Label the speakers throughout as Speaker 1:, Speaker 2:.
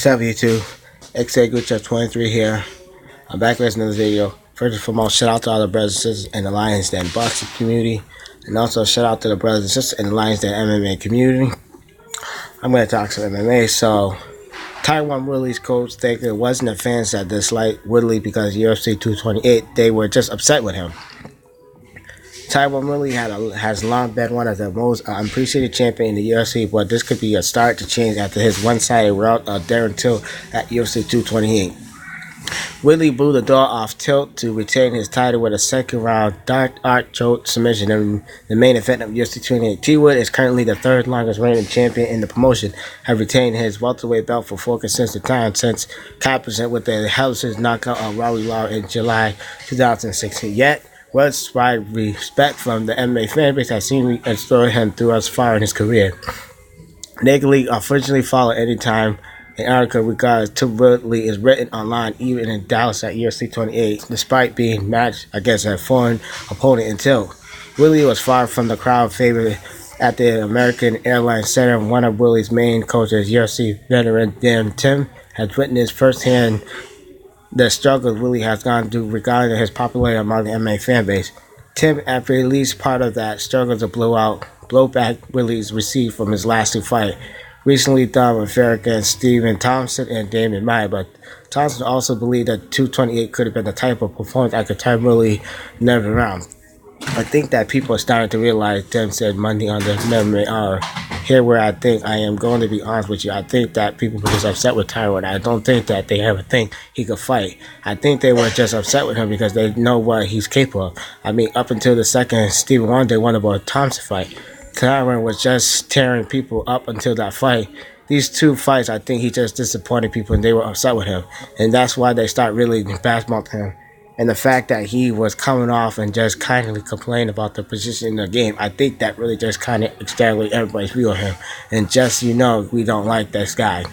Speaker 1: What's up, YouTube? XA23 here. I'm back with another video. First and foremost, shout out to all the brothers and sisters in the Lions Den boxing community, and also shout out to the brothers and sisters in the Lions Den MMA community. I'm going to talk some MMA. So, Taiwan Woodley's coach Thaker wasn't the fans that disliked Woodley because UFC 228. They were just upset with him. Taiwan Woodley has long been one of the most appreciated champions in the UFC, but this could be a start to change after his one-sided rout of Darren Till at UFC 228. Woodley blew the door off Tilt to retain his title with a second-round dark art choke submission in the main event of UFC 228. T-Wood is currently the third longest-reigning champion in the promotion, have retained his welterweight belt for 4 consecutive times since accomplishment with the Hell's knockout of Robbie Lawler in July 2016. Yet, widespread respect from the MMA fanbase has seen restored him throughout far in his career. Naked League officially followed anytime an article regarding to Woodley is written online, even in Dallas at UFC 28, despite being matched against a foreign opponent until Woodley was far from the crowd favorite at the American Airlines Center. One of Woodley's main coaches, UFC veteran Dan Tim, has witnessed firsthand the struggle Woodley has gone through regarding his popularity among the MMA fanbase. Tim, after at least part of that struggle to blowback Woodley's received from his last 2 fights, recently done with fair against Stephen Thompson and Ldmmac, but Thompson also believed that 228 could have been the type of performance that could turn Woodley never around. I think that people are starting to realize Tim said Monday on the MMA Hour. Here where I think I am going to be honest with you. I think that people were just upset with Tryon. I don't think that they ever think he could fight. I think they were just upset with him because they know what he's capable of. I mean, up until the second Stephen Wonder won about Thompson fight, Tryon was just tearing people up until that fight. These 2 fights, I think he just disappointed people and they were upset with him. And that's why they start really badmouthing him. And the fact that he was coming off and just kindly complaining about the position in the game, I think that really just kind of extrapolated everybody's view of him. And just, we don't like this guy.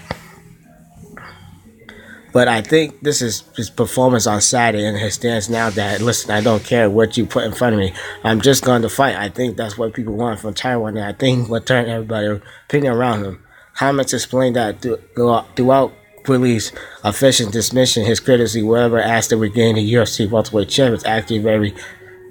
Speaker 1: But I think this is his performance on Saturday and his stance now that, listen, I don't care what you put in front of me. I'm just going to fight. I think that's what people want from Tryon, and I think what turned everybody's opinion around him. Comments explained that throughout Woodley's official dismission, his criticism, wherever asked to regain the UFC welterweight champ, is actually very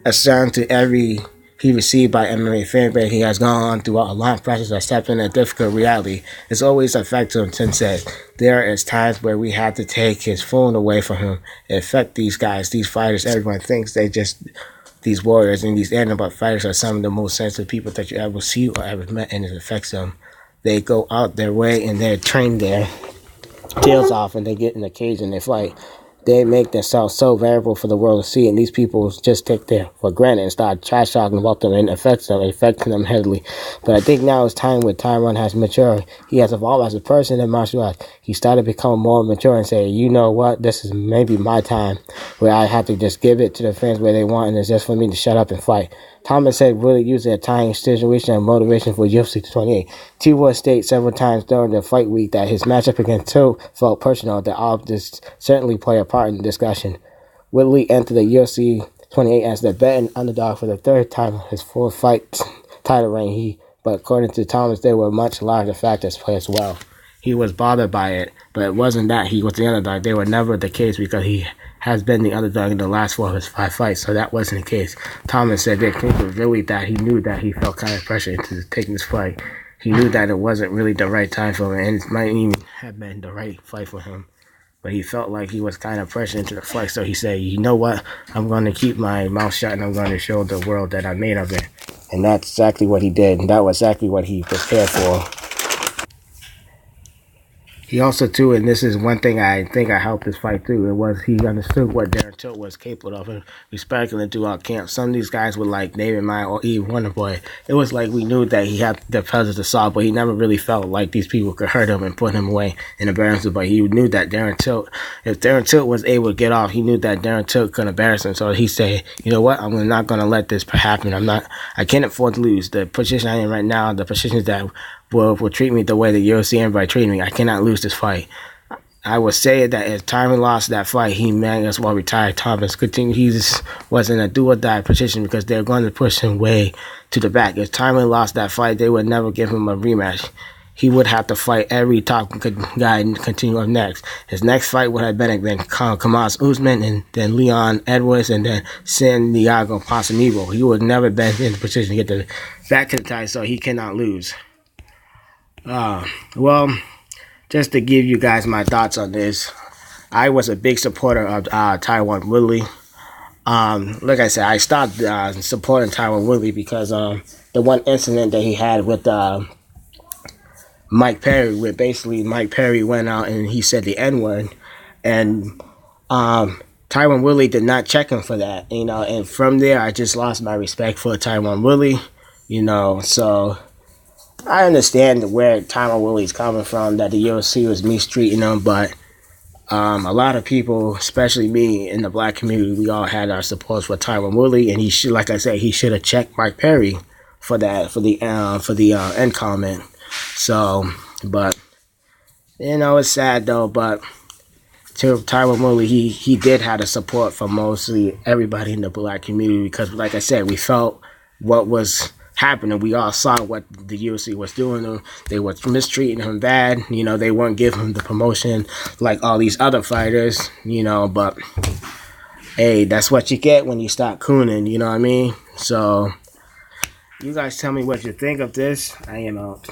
Speaker 1: assigned to every he received by MMA fanbase. He has gone on throughout a long process of accepting a difficult reality. It's always a fact to him, Tim said. There is times where we have to take his phone away from him. It affects these guys, these fighters. Everyone thinks these warriors and these animal fighters are some of the most sensitive people that you ever see or ever met, and it affects them. They go out their way and they're trained there. Tails off and they get in the cage and they fight. They make themselves so valuable for the world to see, and these people just take them for granted and start trash talking about them, and affecting them heavily. But I think now it's time when Tryon has matured. He has evolved as a person in martial arts. He started becoming more mature and say, you know what, this is maybe my time where I have to just give it to the fans where they want, and it's just for me to shut up and fight. Thomas said really using a time, situation, and motivation for UFC 228. T-Wood stated several times during the fight week that his matchup against Till felt personal, that all of this certainly play a part in the discussion. Woodley entered the UFC 28 as the betting underdog for the 3rd time in his 4th fight title reign. But according to Thomas, there were much larger factors play as well. He was bothered by it, but it wasn't that he was the underdog. They were never the case because he has been the underdog in the last 4 of his 5 fights, so that wasn't the case. Thomas said that it was really that he knew that he felt kind of pressure into taking this fight. He knew that it wasn't really the right time for him, and it might even have been the right fight for him. But he felt like he was kind of pressured into the fight, so he said, you know what, I'm going to keep my mouth shut and I'm going to show the world that I made of it. And that's exactly what he did, and that was exactly what he prepared for. He also, too, and this is one thing I think I helped this fight through, it was he understood what Darren Till was capable of and respecting it throughout camp. Some of these guys were like Ldmmac or even Wonderboy. It was like we knew that he had the presence to solve, but he never really felt like these people could hurt him and put him away and embarrass him. But he knew that Darren Till, if Darren Till was able to get off, he knew that Darren Till could embarrass him. So he said, you know what, I'm not going to let this happen. I can't afford to lose. The position I am right now, the positions that will treat me the way the UFC everybody treating me. I cannot lose this fight. I would say that if Tryon lost that fight, he may as well retire. Thomas continued. He just wasn't a do-or-die position because they're going to push him way to the back. If Tryon lost that fight, they would never give him a rematch. he would have to fight every top guy and continue up next. His next fight would have been Kamaru Usman, and then Leon Edwards, and then Santiago Ponzinibbio. He would never been in the position to get back to the title, so he cannot lose. Well, just to give you guys my thoughts on this, I was a big supporter of Tyron Woodley. Like I said, I stopped supporting Tyron Woodley because the one incident that he had with Mike Perry, where basically Mike Perry went out and he said the N-word, and Tyron Woodley did not check him for that, you know, and from there I just lost my respect for Tyron Woodley, you know. So I understand where Tyron Woodley's coming from, that the UFC was mistreating him, but a lot of people, especially me in the black community, we all had our supports for Tyron Woodley, and he should, like I said, he should have checked Mike Perry for that, for the end comment. So, but you know, it's sad though. But to Tyron Woodley, he did have the support from mostly everybody in the black community because, like I said, we felt what was happening. We all saw what the UFC was doing. They were mistreating him bad. You know, they weren't giving him the promotion like all these other fighters. You know, but hey, that's what you get when you start cooning. You know what I mean? So, you guys tell me what you think of this. I am out.